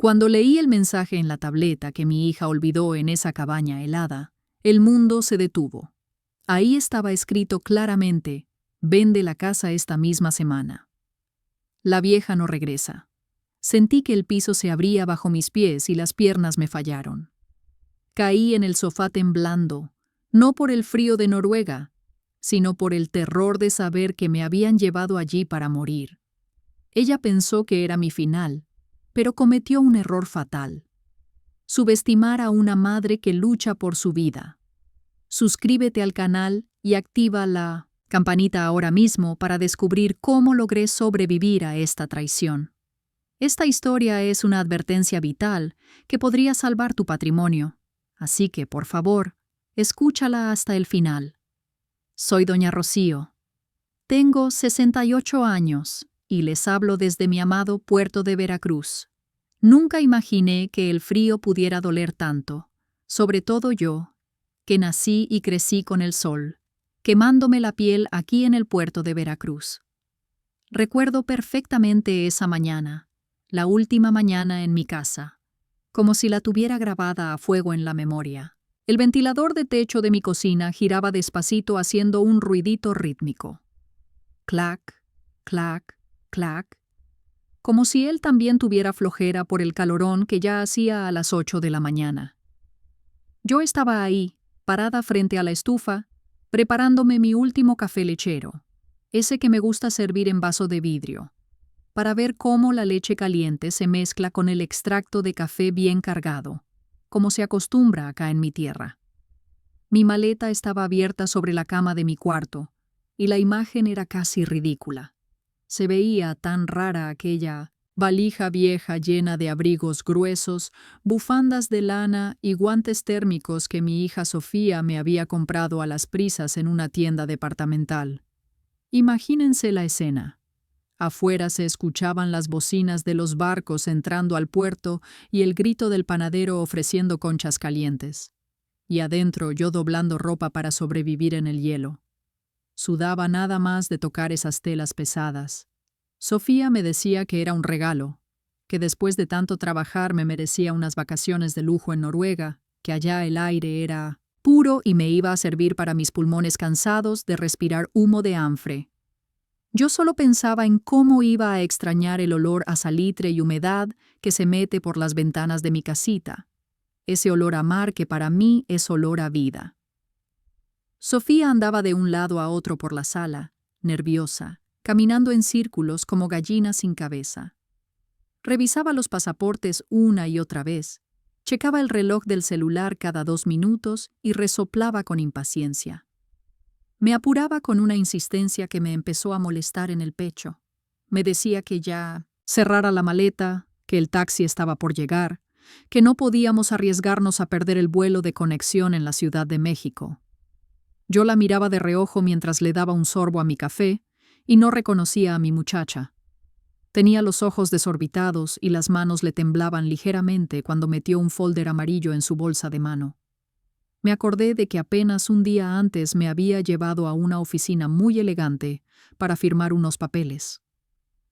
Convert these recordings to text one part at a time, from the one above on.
Cuando leí el mensaje en la tableta que mi hija olvidó en esa cabaña helada, el mundo se detuvo. Ahí estaba escrito claramente: vende la casa esta misma semana. La vieja no regresa. Sentí que el piso se abría bajo mis pies y las piernas me fallaron. Caí en el sofá temblando, no por el frío de Noruega, sino por el terror de saber que me habían llevado allí para morir. Ella pensó que era mi final, pero cometió un error fatal: subestimar a una madre que lucha por su vida. Suscríbete al canal y activa la campanita ahora mismo para descubrir cómo logré sobrevivir a esta traición. Esta historia es una advertencia vital que podría salvar tu patrimonio, así que, por favor, escúchala hasta el final. Soy Doña Rocío. Tengo 68 años y les hablo desde mi amado puerto de Veracruz. Nunca imaginé que el frío pudiera doler tanto, sobre todo yo, que nací y crecí con el sol, quemándome la piel aquí en el puerto de Veracruz. Recuerdo perfectamente esa mañana, la última mañana en mi casa, como si la tuviera grabada a fuego en la memoria. El ventilador de techo de mi cocina giraba despacito haciendo un ruidito rítmico. Clac, clac, clac, como si él también tuviera flojera por el calorón que ya hacía a las 8 de la mañana. Yo estaba ahí, parada frente a la estufa, preparándome mi último café lechero, ese que me gusta servir en vaso de vidrio, para ver cómo la leche caliente se mezcla con el extracto de café bien cargado, como se acostumbra acá en mi tierra. Mi maleta estaba abierta sobre la cama de mi cuarto, y la imagen era casi ridícula. Se veía tan rara aquella valija vieja llena de abrigos gruesos, bufandas de lana y guantes térmicos que mi hija Sofía me había comprado a las prisas en una tienda departamental. Imagínense la escena. Afuera se escuchaban las bocinas de los barcos entrando al puerto y el grito del panadero ofreciendo conchas calientes. Y adentro yo doblando ropa para sobrevivir en el hielo. Sudaba nada más de tocar esas telas pesadas. Sofía me decía que era un regalo, que después de tanto trabajar me merecía unas vacaciones de lujo en Noruega, que allá el aire era puro y me iba a servir para mis pulmones cansados de respirar humo de anfre. Yo solo pensaba en cómo iba a extrañar el olor a salitre y humedad que se mete por las ventanas de mi casita, ese olor a mar que para mí es olor a vida. Sofía andaba de un lado a otro por la sala, nerviosa, caminando en círculos como gallina sin cabeza. Revisaba los pasaportes una y otra vez, checaba el reloj del celular cada 2 minutos y resoplaba con impaciencia. Me apuraba con una insistencia que me empezó a molestar en el pecho. Me decía que ya cerrara la maleta, que el taxi estaba por llegar, que no podíamos arriesgarnos a perder el vuelo de conexión en la Ciudad de México. Yo la miraba de reojo mientras le daba un sorbo a mi café y no reconocía a mi muchacha. Tenía los ojos desorbitados y las manos le temblaban ligeramente cuando metió un folder amarillo en su bolsa de mano. Me acordé de que apenas un día antes me había llevado a una oficina muy elegante para firmar unos papeles.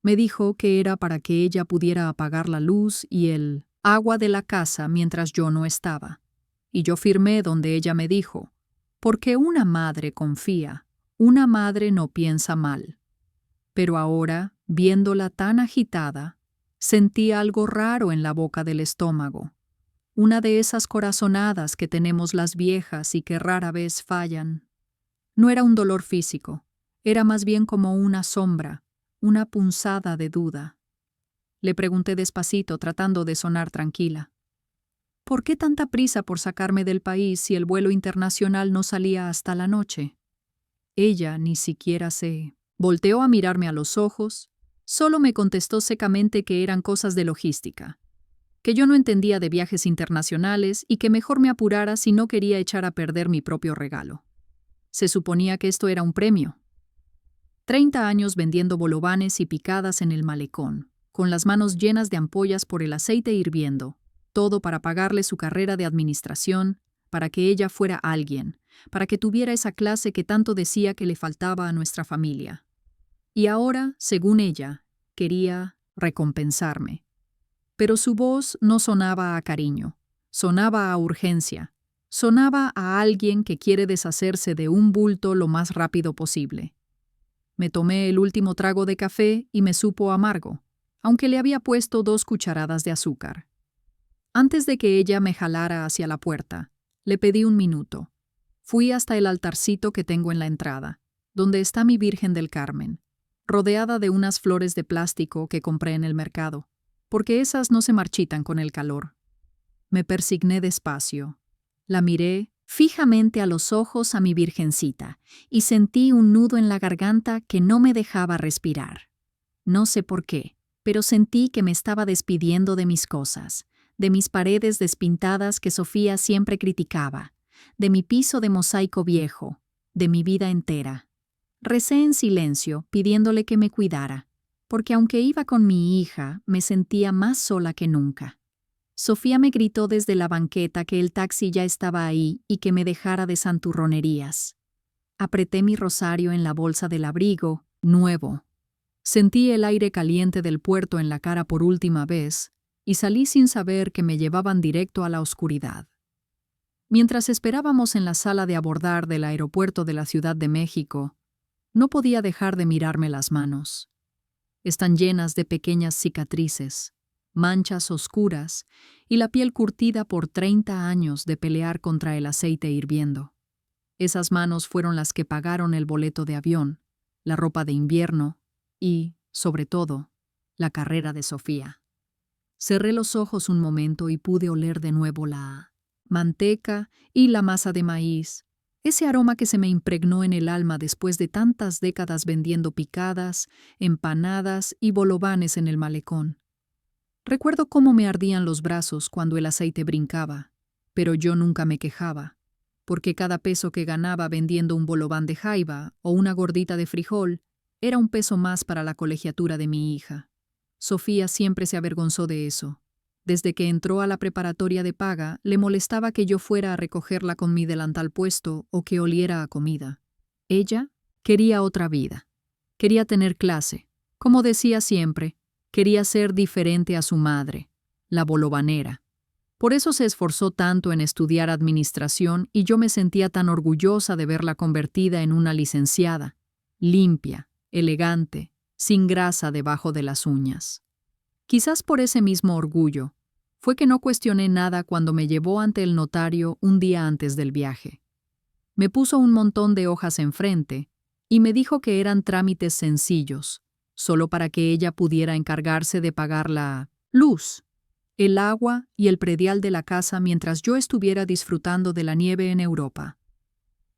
Me dijo que era para que ella pudiera apagar la luz y el agua de la casa mientras yo no estaba. Y yo firmé donde ella me dijo: porque una madre confía, una madre no piensa mal. Pero ahora, viéndola tan agitada, sentí algo raro en la boca del estómago. Una de esas corazonadas que tenemos las viejas y que rara vez fallan. No era un dolor físico, era más bien como una sombra, una punzada de duda. Le pregunté despacito, tratando de sonar tranquila: ¿por qué tanta prisa por sacarme del país si el vuelo internacional no salía hasta la noche? Ella ni siquiera se volteó a mirarme a los ojos, solo me contestó secamente que eran cosas de logística, que yo no entendía de viajes internacionales y que mejor me apurara si no quería echar a perder mi propio regalo. Se suponía que esto era un premio. 30 años vendiendo bolovanes y picadas en el malecón, con las manos llenas de ampollas por el aceite hirviendo, todo para pagarle su carrera de administración, para que ella fuera alguien, para que tuviera esa clase que tanto decía que le faltaba a nuestra familia. Y ahora, según ella, quería recompensarme. pero su voz no sonaba a cariño, sonaba a urgencia, sonaba a alguien que quiere deshacerse de un bulto lo más rápido posible. Me tomé el último trago de café y me supo amargo, aunque le había puesto 2 cucharadas de azúcar. Antes de que ella me jalara hacia la puerta, le pedí un minuto. Fui hasta el altarcito que tengo en la entrada, donde está mi Virgen del Carmen, rodeada de unas flores de plástico que compré en el mercado, porque esas no se marchitan con el calor. Me persigné despacio. La miré fijamente a los ojos a mi virgencita y sentí un nudo en la garganta que no me dejaba respirar. No sé por qué, pero sentí que me estaba despidiendo de mis cosas, de mis paredes despintadas que Sofía siempre criticaba, de mi piso de mosaico viejo, de mi vida entera. Recé en silencio, pidiéndole que me cuidara, porque aunque iba con mi hija, me sentía más sola que nunca. Sofía me gritó desde la banqueta que el taxi ya estaba ahí y que me dejara de santurronerías. Apreté mi rosario en la bolsa del abrigo, nuevo. Sentí el aire caliente del puerto en la cara por última vez y salí sin saber que me llevaban directo a la oscuridad. Mientras esperábamos en la sala de abordar del aeropuerto de la Ciudad de México, no podía dejar de mirarme las manos. Están llenas de pequeñas cicatrices, manchas oscuras y la piel curtida por 30 años de pelear contra el aceite hirviendo. Esas manos fueron las que pagaron el boleto de avión, la ropa de invierno y, sobre todo, la carrera de Sofía. Cerré los ojos un momento y pude oler de nuevo la manteca y la masa de maíz, ese aroma que se me impregnó en el alma después de tantas décadas vendiendo picadas, empanadas y bolovanes en el malecón. Recuerdo cómo me ardían los brazos cuando el aceite brincaba, pero yo nunca me quejaba, porque cada peso que ganaba vendiendo un bolován de jaiba o una gordita de frijol era un peso más para la colegiatura de mi hija. Sofía siempre se avergonzó de eso. Desde que entró a la preparatoria de paga, le molestaba que yo fuera a recogerla con mi delantal puesto o que oliera a comida. Ella quería otra vida. Quería tener clase. Como decía siempre, quería ser diferente a su madre, la bolovanera. Por eso se esforzó tanto en estudiar administración y yo me sentía tan orgullosa de verla convertida en una licenciada, limpia, elegante, sin grasa debajo de las uñas. Quizás por ese mismo orgullo, fue que no cuestioné nada cuando me llevó ante el notario un día antes del viaje. Me puso un montón de hojas enfrente y me dijo que eran trámites sencillos, solo para que ella pudiera encargarse de pagar la luz, el agua y el predial de la casa mientras yo estuviera disfrutando de la nieve en Europa.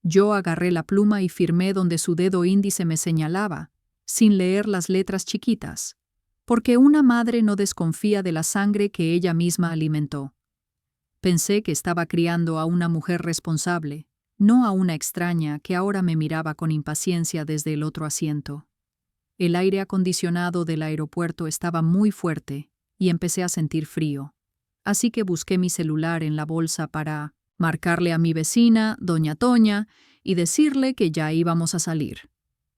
Yo agarré la pluma y firmé donde su dedo índice me señalaba, sin leer las letras chiquitas, porque una madre no desconfía de la sangre que ella misma alimentó. Pensé que estaba criando a una mujer responsable, no a una extraña que ahora me miraba con impaciencia desde el otro asiento. El aire acondicionado del aeropuerto estaba muy fuerte y empecé a sentir frío, así que busqué mi celular en la bolsa para marcarle a mi vecina, doña Toña, y decirle que ya íbamos a salir.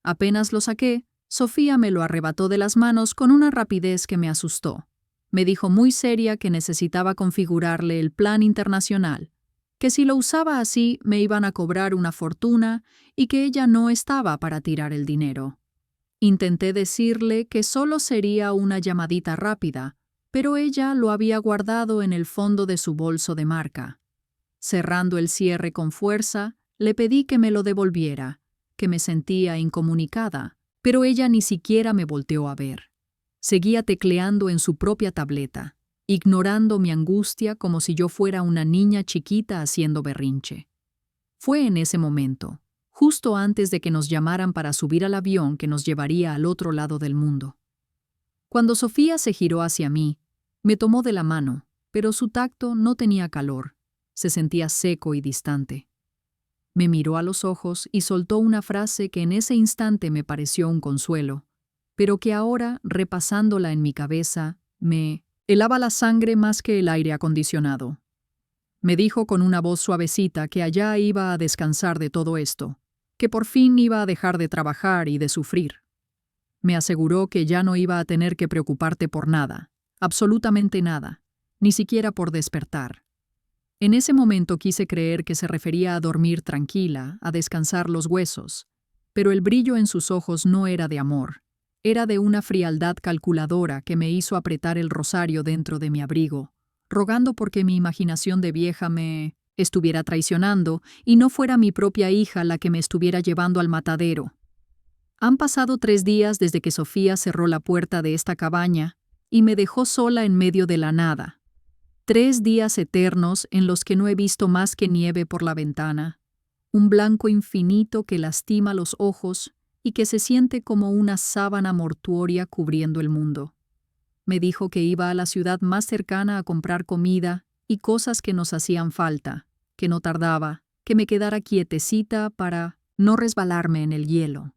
Apenas lo saqué, Sofía me lo arrebató de las manos con una rapidez que me asustó. Me dijo muy seria que necesitaba configurarle el plan internacional, que si lo usaba así me iban a cobrar una fortuna y que ella no estaba para tirar el dinero. Intenté decirle que solo sería una llamadita rápida, pero ella lo había guardado en el fondo de su bolso de marca. Cerrando el cierre con fuerza, le pedí que me lo devolviera, que me sentía incomunicada, pero ella ni siquiera me volteó a ver. Seguía tecleando en su propia tableta, ignorando mi angustia como si yo fuera una niña chiquita haciendo berrinche. Fue en ese momento, justo antes de que nos llamaran para subir al avión que nos llevaría al otro lado del mundo. Cuando Sofía se giró hacia mí, me tomó de la mano, pero su tacto no tenía calor, se sentía seco y distante. Me miró a los ojos y soltó una frase que en ese instante me pareció un consuelo, pero que ahora, repasándola en mi cabeza, me helaba la sangre más que el aire acondicionado. Me dijo con una voz suavecita que allá iba a descansar de todo esto, que por fin iba a dejar de trabajar y de sufrir. Me aseguró que ya no iba a tener que preocuparte por nada, Absolutamente nada, ni siquiera por despertar. En ese momento quise creer que se refería a dormir tranquila, a descansar los huesos, pero el brillo en sus ojos no era de amor, era de una frialdad calculadora que me hizo apretar el rosario dentro de mi abrigo, rogando porque mi imaginación de vieja me estuviera traicionando y no fuera mi propia hija la que me estuviera llevando al matadero. Han pasado 3 días desde que Sofía cerró la puerta de esta cabaña y me dejó sola en medio de la nada. 3 días eternos en los que no he visto más que nieve por la ventana, un blanco infinito que lastima los ojos y que se siente como una sábana mortuoria cubriendo el mundo. Me dijo que iba a la ciudad más cercana a comprar comida y cosas que nos hacían falta, que no tardaba, que me quedara quietecita para no resbalarme en el hielo.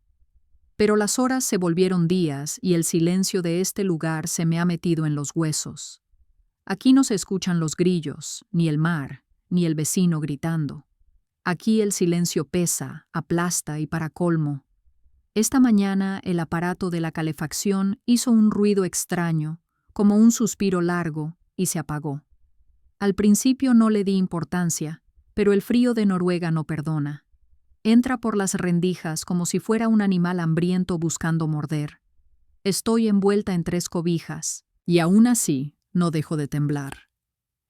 Pero las horas se volvieron días y el silencio de este lugar se me ha metido en los huesos. Aquí no se escuchan los grillos, ni el mar, ni el vecino gritando. Aquí el silencio pesa, aplasta y para colmo. Esta mañana el aparato de la calefacción hizo un ruido extraño, como un suspiro largo, y se apagó. Al principio no le di importancia, pero el frío de Noruega no perdona. Entra por las rendijas como si fuera un animal hambriento buscando morder. Estoy envuelta en 3 cobijas, y aún así no dejo de temblar.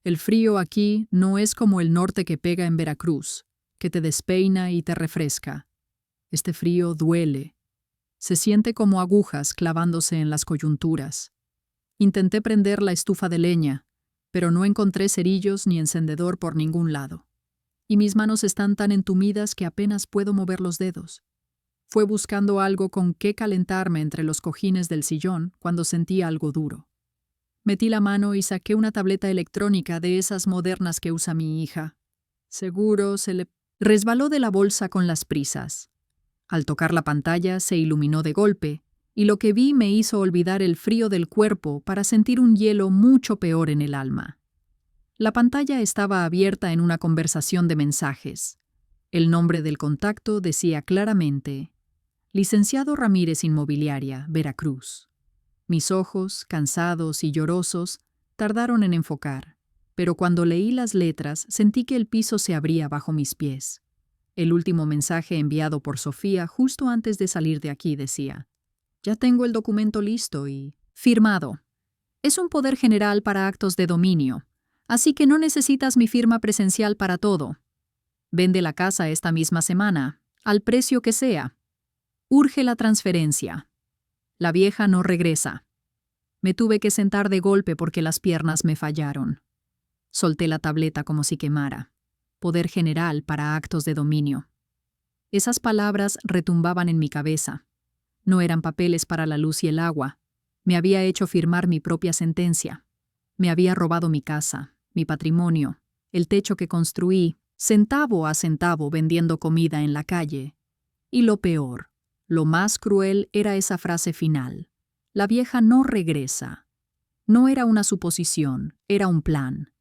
El frío aquí no es como el norte que pega en Veracruz, que te despeina y te refresca. Este frío duele. Se siente como agujas clavándose en las coyunturas. Intenté prender la estufa de leña, pero no encontré cerillos ni encendedor por ningún lado. Y mis manos están tan entumidas que apenas puedo mover los dedos. Fue buscando algo con qué calentarme entre los cojines del sillón cuando sentí algo duro. Metí la mano y saqué una tableta electrónica de esas modernas que usa mi hija. Seguro se le resbaló de la bolsa con las prisas. Al tocar la pantalla se iluminó de golpe, y lo que vi me hizo olvidar el frío del cuerpo para sentir un hielo mucho peor en el alma. La pantalla estaba abierta en una conversación de mensajes. El nombre del contacto decía claramente: Licenciado Ramírez Inmobiliaria, Veracruz. Mis ojos, cansados y llorosos, tardaron en enfocar, pero cuando leí las letras sentí que el piso se abría bajo mis pies. El último mensaje enviado por Sofía justo antes de salir de aquí decía: Ya tengo el documento listo y firmado. Es un poder general para actos de dominio, así que no necesitas mi firma presencial para todo. Vende la casa esta misma semana, al precio que sea. Urge la transferencia. La vieja no regresa. Me tuve que sentar de golpe porque las piernas me fallaron. Solté la tableta como si quemara. Poder general para actos de dominio. Esas palabras retumbaban en mi cabeza. No eran papeles para la luz y el agua. Me había hecho firmar mi propia sentencia. Me había robado mi casa, mi patrimonio, el techo que construí, centavo a centavo vendiendo comida en la calle. Y lo peor, lo más cruel era esa frase final. La vieja no regresa. No era una suposición, era un plan.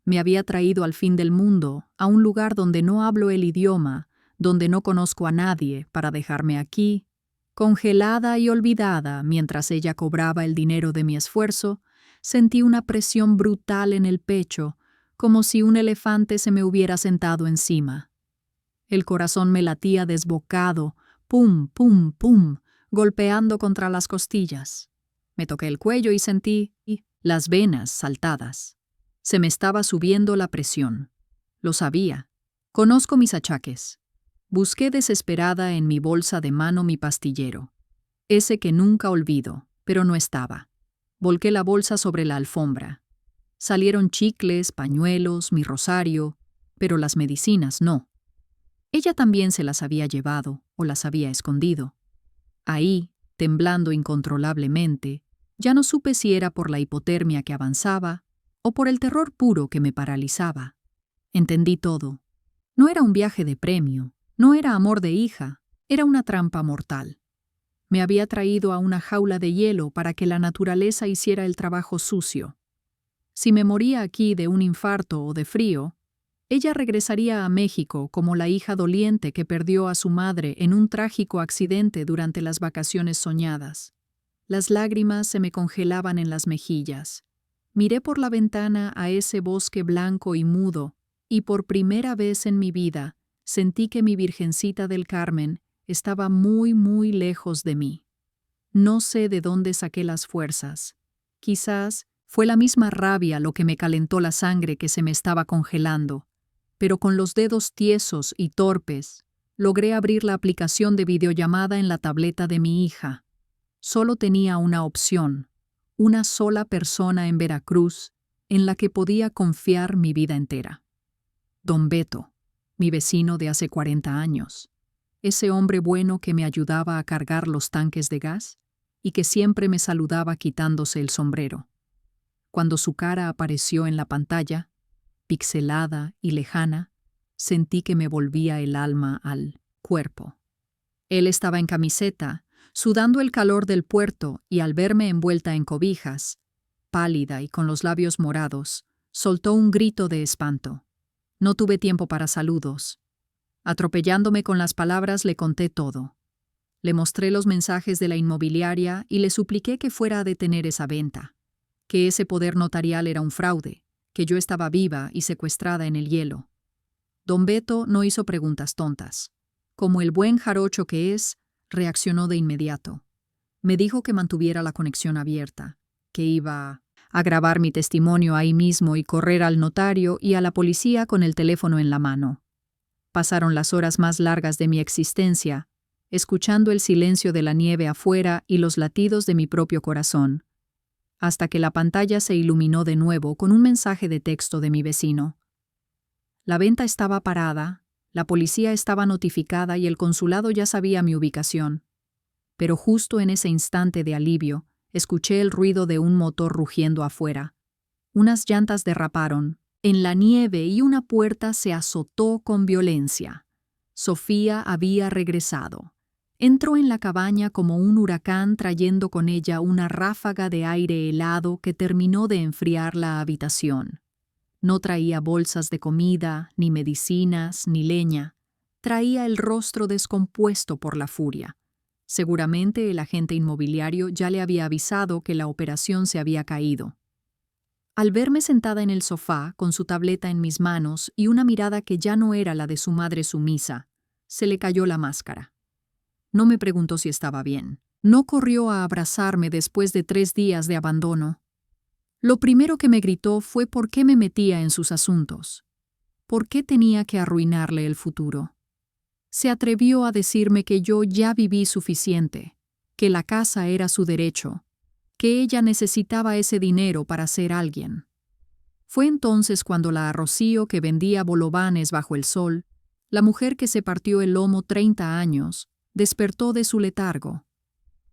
Me había traído al fin del mundo, a un lugar donde no hablo el idioma, donde no conozco a nadie, para dejarme aquí, congelada y olvidada mientras ella cobraba el dinero de mi esfuerzo. Sentí una presión brutal en el pecho, como si un elefante se me hubiera sentado encima. El corazón me latía desbocado, pum, pum, pum, golpeando contra las costillas. Me toqué el cuello y sentí las venas saltadas. Se me estaba subiendo la presión. Lo sabía. Conozco mis achaques. Busqué desesperada en mi bolsa de mano mi pastillero. Ese que nunca olvido, pero no estaba. Volqué la bolsa sobre la alfombra. Salieron chicles, pañuelos, mi rosario, pero las medicinas no. Ella también se las había llevado o las había escondido. Ahí, temblando incontrolablemente, ya no supe si era por la hipotermia que avanzaba o por el terror puro que me paralizaba. Entendí todo. No era un viaje de premio, no era amor de hija, era una trampa mortal. Me había traído a una jaula de hielo para que la naturaleza hiciera el trabajo sucio. Si me moría aquí de un infarto o de frío, ella regresaría a México como la hija doliente que perdió a su madre en un trágico accidente durante las vacaciones soñadas. Las lágrimas se me congelaban en las mejillas. Miré por la ventana a ese bosque blanco y mudo, y por primera vez en mi vida sentí que mi Virgencita del Carmen estaba muy, muy lejos de mí. No sé de dónde saqué las fuerzas. Quizás fue la misma rabia lo que me calentó la sangre que se me estaba congelando, pero con los dedos tiesos y torpes, logré abrir la aplicación de videollamada en la tableta de mi hija. Solo tenía una opción, una sola persona en Veracruz en la que podía confiar mi vida entera. Don Beto, mi vecino de hace 40 años, ese hombre bueno que me ayudaba a cargar los tanques de gas y que siempre me saludaba quitándose el sombrero. Cuando su cara apareció en la pantalla, pixelada y lejana, sentí que me volvía el alma al cuerpo. Él estaba en camiseta, sudando el calor del puerto, y al verme envuelta en cobijas, pálida y con los labios morados, soltó un grito de espanto. No tuve tiempo para saludos. Atropellándome con las palabras, le conté todo. Le mostré los mensajes de la inmobiliaria y le supliqué que fuera a detener esa venta, que ese poder notarial era un fraude, que yo estaba viva y secuestrada en el hielo. Don Beto no hizo preguntas tontas. Como el buen jarocho que es, reaccionó de inmediato. Me dijo que mantuviera la conexión abierta, que iba a grabar mi testimonio ahí mismo y correr al notario y a la policía con el teléfono en la mano. Pasaron las horas más largas de mi existencia, escuchando el silencio de la nieve afuera y los latidos de mi propio corazón, hasta que la pantalla se iluminó de nuevo con un mensaje de texto de mi vecino. La venta estaba parada, la policía estaba notificada y el consulado ya sabía mi ubicación. Pero justo en ese instante de alivio, escuché el ruido de un motor rugiendo afuera. Unas llantas derraparon en la nieve y una puerta se azotó con violencia. Sofía había regresado. Entró en la cabaña como un huracán trayendo con ella una ráfaga de aire helado que terminó de enfriar la habitación. No traía bolsas de comida, ni medicinas, ni leña. Traía el rostro descompuesto por la furia. Seguramente el agente inmobiliario ya le había avisado que la operación se había caído. Al verme sentada en el sofá, con su tableta en mis manos y una mirada que ya no era la de su madre sumisa, se le cayó la máscara. No me preguntó si estaba bien. No corrió a abrazarme después de 3 días de abandono. Lo primero que me gritó fue por qué me metía en sus asuntos. ¿Por qué tenía que arruinarle el futuro? Se atrevió a decirme que yo ya viví suficiente, que la casa era su derecho, que ella necesitaba ese dinero para ser alguien. Fue entonces cuando la Rocío que vendía bolovanes bajo el sol, la mujer que se partió el lomo 30 años, despertó de su letargo.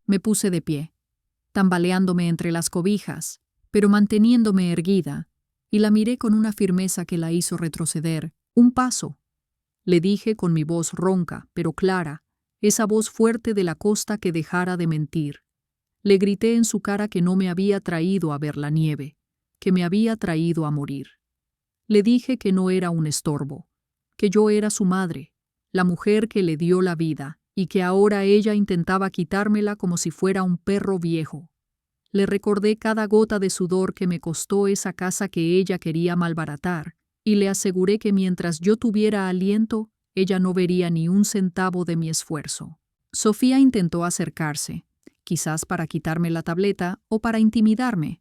Me puse de pie, tambaleándome entre las cobijas, pero manteniéndome erguida, y la miré con una firmeza que la hizo retroceder un paso. Le dije con mi voz ronca, pero clara, esa voz fuerte de la costa que dejara de mentir. Le grité en su cara que no me había traído a ver la nieve, que me había traído a morir. Le dije que no era un estorbo, que yo era su madre, la mujer que le dio la vida, y que ahora ella intentaba quitármela como si fuera un perro viejo. Le recordé cada gota de sudor que me costó esa casa que ella quería malbaratar, y le aseguré que mientras yo tuviera aliento, ella no vería ni un centavo de mi esfuerzo. Sofía intentó acercarse, quizás para quitarme la tableta o para intimidarme,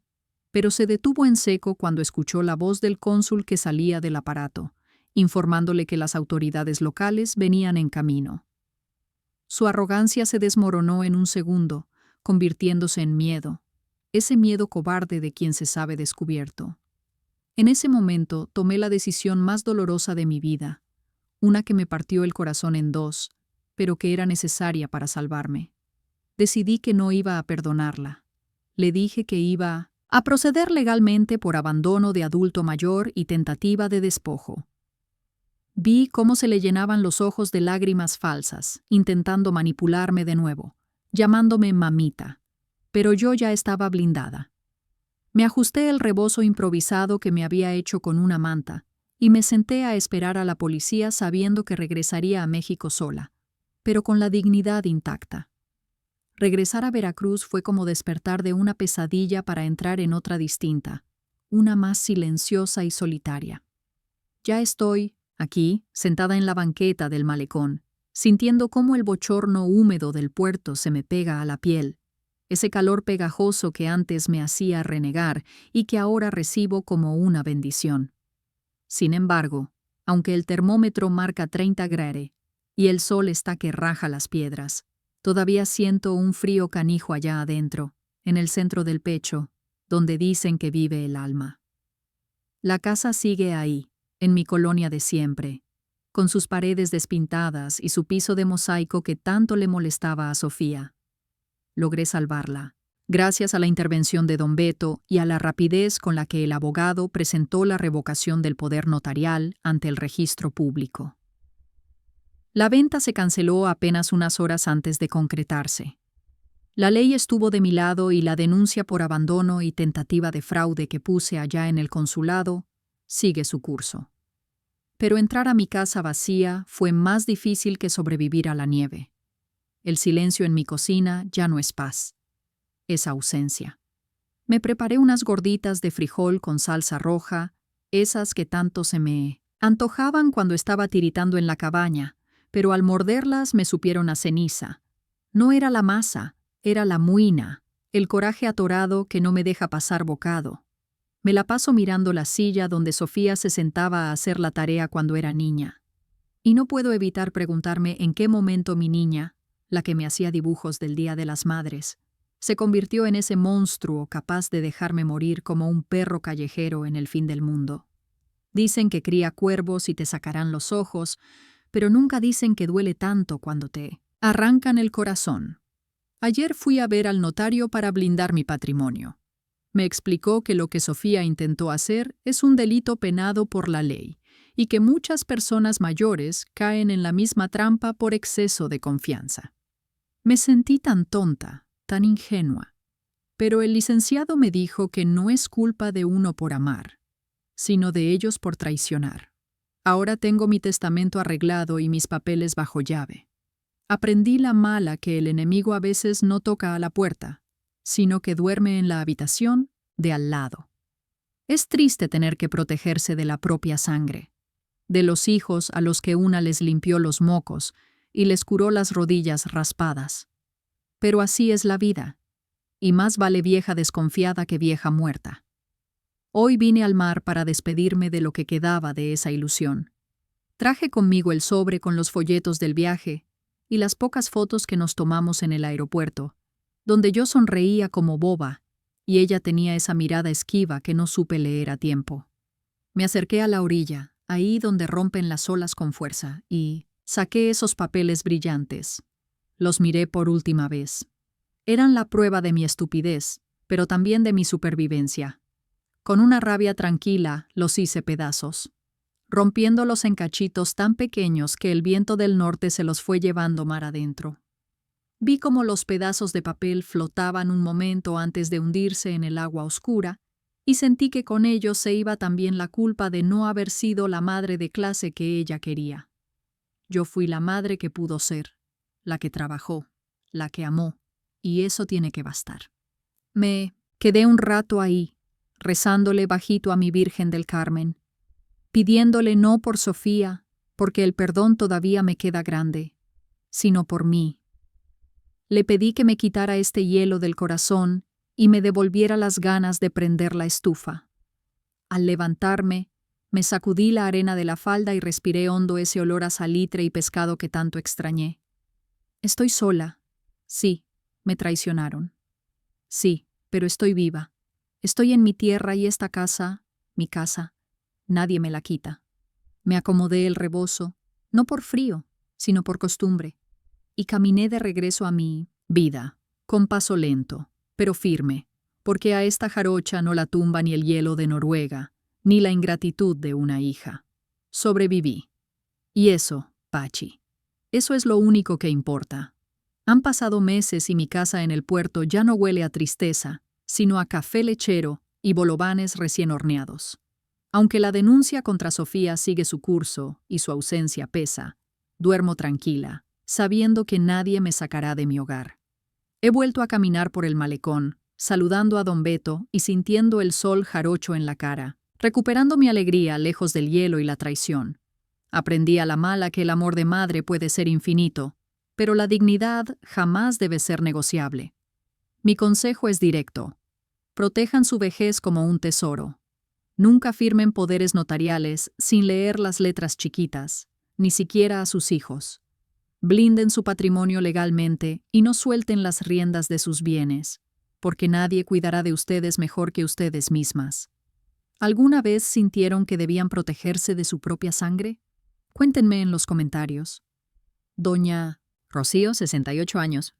pero se detuvo en seco cuando escuchó la voz del cónsul que salía del aparato, informándole que las autoridades locales venían en camino. Su arrogancia se desmoronó en un segundo, convirtiéndose en miedo, ese miedo cobarde de quien se sabe descubierto. En ese momento tomé la decisión más dolorosa de mi vida, una que me partió el corazón en dos, pero que era necesaria para salvarme. Decidí que no iba a perdonarla. Le dije que iba a proceder legalmente por abandono de adulto mayor y tentativa de despojo. Vi cómo se le llenaban los ojos de lágrimas falsas, intentando manipularme de nuevo, llamándome mamita, pero yo ya estaba blindada. Me ajusté el rebozo improvisado que me había hecho con una manta y me senté a esperar a la policía sabiendo que regresaría a México sola, pero con la dignidad intacta. Regresar a Veracruz fue como despertar de una pesadilla para entrar en otra distinta, una más silenciosa y solitaria. Ya estoy, aquí, sentada en la banqueta del malecón, sintiendo cómo el bochorno húmedo del puerto se me pega a la piel, ese calor pegajoso que antes me hacía renegar y que ahora recibo como una bendición. Sin embargo, aunque el termómetro marca 30 grados y el sol está que raja las piedras, todavía siento un frío canijo allá adentro, en el centro del pecho, donde dicen que vive el alma. La casa sigue ahí, en mi colonia de siempre, con sus paredes despintadas y su piso de mosaico que tanto le molestaba a Sofía. Logré salvarla, gracias a la intervención de don Beto y a la rapidez con la que el abogado presentó la revocación del poder notarial ante el registro público. La venta se canceló apenas unas horas antes de concretarse. La ley estuvo de mi lado y la denuncia por abandono y tentativa de fraude que puse allá en el consulado sigue su curso. Pero entrar a mi casa vacía fue más difícil que sobrevivir a la nieve. El silencio en mi cocina ya no es paz, es ausencia. Me preparé unas gorditas de frijol con salsa roja, esas que tanto se me antojaban cuando estaba tiritando en la cabaña, pero al morderlas me supieron a ceniza. No era la masa, era la muina, el coraje atorado que no me deja pasar bocado. Me la paso mirando la silla donde Sofía se sentaba a hacer la tarea cuando era niña. Y no puedo evitar preguntarme en qué momento mi niña, la que me hacía dibujos del Día de las Madres, se convirtió en ese monstruo capaz de dejarme morir como un perro callejero en el fin del mundo. Dicen que cría cuervos y te sacarán los ojos, pero nunca dicen que duele tanto cuando te arrancan el corazón. Ayer fui a ver al notario para blindar mi patrimonio. Me explicó que lo que Sofía intentó hacer es un delito penado por la ley y que muchas personas mayores caen en la misma trampa por exceso de confianza. Me sentí tan tonta, tan ingenua. Pero el licenciado me dijo que no es culpa de uno por amar, sino de ellos por traicionar. Ahora tengo mi testamento arreglado y mis papeles bajo llave. Aprendí la mala que el enemigo a veces no toca a la puerta, sino que duerme en la habitación de al lado. Es triste tener que protegerse de la propia sangre, de los hijos a los que una les limpió los mocos y les curó las rodillas raspadas. Pero así es la vida, y más vale vieja desconfiada que vieja muerta. Hoy vine al mar para despedirme de lo que quedaba de esa ilusión. Traje conmigo el sobre con los folletos del viaje y las pocas fotos que nos tomamos en el aeropuerto, donde yo sonreía como boba y ella tenía esa mirada esquiva que no supe leer a tiempo. Me acerqué a la orilla, ahí donde rompen las olas con fuerza, y saqué esos papeles brillantes. Los miré por última vez. Eran la prueba de mi estupidez, pero también de mi supervivencia. Con una rabia tranquila los hice pedazos, rompiéndolos en cachitos tan pequeños que el viento del norte se los fue llevando mar adentro. Vi cómo los pedazos de papel flotaban un momento antes de hundirse en el agua oscura, y sentí que con ellos se iba también la culpa de no haber sido la madre de clase que ella quería. Yo fui la madre que pudo ser, la que trabajó, la que amó, y eso tiene que bastar. Me quedé un rato ahí, rezándole bajito a mi Virgen del Carmen, pidiéndole no por Sofía, porque el perdón todavía me queda grande, sino por mí. Le pedí que me quitara este hielo del corazón y me devolviera las ganas de prender la estufa. Al levantarme, me sacudí la arena de la falda y respiré hondo ese olor a salitre y pescado que tanto extrañé. Estoy sola. Sí, me traicionaron. Sí, pero estoy viva. Estoy en mi tierra y esta casa, mi casa, nadie me la quita. Me acomodé el rebozo, no por frío, sino por costumbre, y caminé de regreso a mi vida, con paso lento, pero firme, porque a esta jarocha no la tumba ni el hielo de Noruega, ni la ingratitud de una hija. Sobreviví. Y eso, Pachi, eso es lo único que importa. Han pasado meses y mi casa en el puerto ya no huele a tristeza, sino a café lechero y bolovanes recién horneados. Aunque la denuncia contra Sofía sigue su curso y su ausencia pesa, duermo tranquila, sabiendo que nadie me sacará de mi hogar. He vuelto a caminar por el malecón, saludando a don Beto y sintiendo el sol jarocho en la cara, recuperando mi alegría lejos del hielo y la traición. Aprendí a la mala que el amor de madre puede ser infinito, pero la dignidad jamás debe ser negociable. Mi consejo es directo. Protejan su vejez como un tesoro. Nunca firmen poderes notariales sin leer las letras chiquitas, ni siquiera a sus hijos. Blinden su patrimonio legalmente y no suelten las riendas de sus bienes, porque nadie cuidará de ustedes mejor que ustedes mismas. ¿Alguna vez sintieron que debían protegerse de su propia sangre? Cuéntenme en los comentarios. Doña Rocío, 68 años.